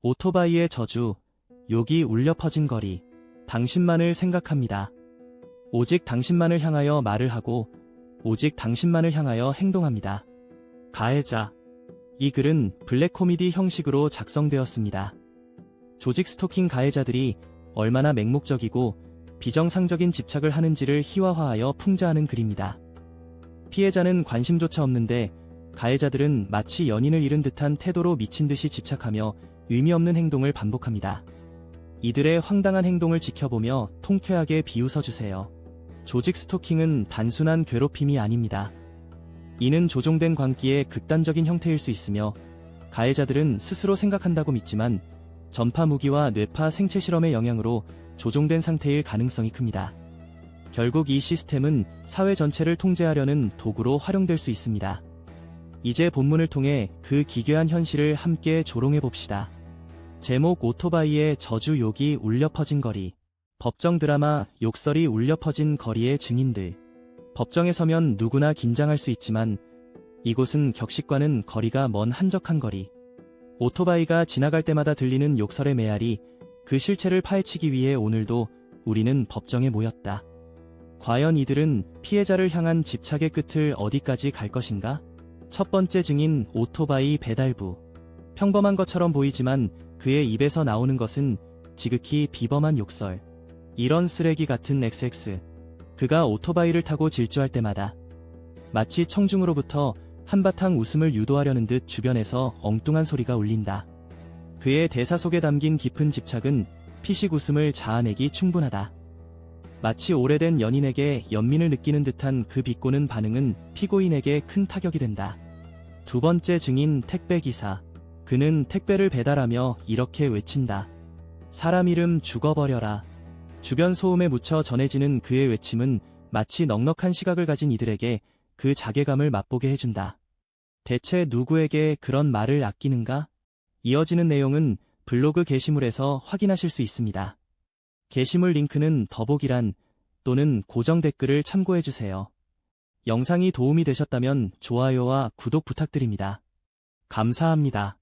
오토바이의 저주, 욕이 울려 퍼진 거리. 당신만을 생각합니다. 오직 당신만을 향하여 말을 하고 오직 당신만을 향하여 행동합니다. 가해자. 이 글은 블랙 코미디 형식으로 작성되었습니다. 조직 스토킹 가해자들이 얼마나 맹목적이고 비정상적인 집착을 하는지를 희화화하여 풍자하는 글입니다. 피해자는 관심조차 없는데 가해자들은 마치 연인을 잃은 듯한 태도로 미친 듯이 집착하며 의미 없는 행동을 반복합니다. 이들의 황당한 행동을 지켜보며 통쾌하게 비웃어주세요. 조직 스토킹은 단순한 괴롭힘이 아닙니다. 이는 조종된 광기의 극단적인 형태일 수 있으며 가해자들은 스스로 생각한다고 믿지만 전파 무기와 뇌파 생체 실험의 영향으로 조종된 상태일 가능성이 큽니다. 결국 이 시스템은 사회 전체를 통제하려는 도구로 활용될 수 있습니다. 이제 본문을 통해 그 기괴한 현실을 함께 조롱해봅시다. 제목 오토바이의 저주 욕이 울려 퍼진 거리. 법정 드라마 욕설이 울려 퍼진 거리의 증인들. 법정에 서면 누구나 긴장할 수 있지만 이곳은 격식과는 거리가 먼 한적한 거리. 오토바이가 지나갈 때마다 들리는 욕설의 메아리, 그 실체를 파헤치기 위해 오늘도 우리는 법정에 모였다. 과연 이들은 피해자를 향한 집착의 끝을 어디까지 갈 것인가? 첫 번째 증인 오토바이 배달부. 평범한 것처럼 보이지만 그의 입에서 나오는 것은 지극히 비범한 욕설. 이런 쓰레기 같은 XX. 그가 오토바이를 타고 질주할 때마다 마치 청중으로부터 한바탕 웃음을 유도하려는 듯 주변에서 엉뚱한 소리가 울린다. 그의 대사 속에 담긴 깊은 집착은 피식 웃음을 자아내기 충분하다. 마치 오래된 연인에게 연민을 느끼는 듯한 그 비꼬는 반응은 피고인에게 큰 타격이 된다. 두 번째 증인 택배기사. 그는 택배를 배달하며 이렇게 외친다. 사람 이름 죽어버려라. 주변 소음에 묻혀 전해지는 그의 외침은 마치 넉넉한 시각을 가진 이들에게 그 자괴감을 맛보게 해준다. 대체 누구에게 그런 말을 아끼는가? 이어지는 내용은 블로그 게시물에서 확인하실 수 있습니다. 게시물 링크는 더보기란 또는 고정 댓글을 참고해주세요. 영상이 도움이 되셨다면 좋아요와 구독 부탁드립니다. 감사합니다.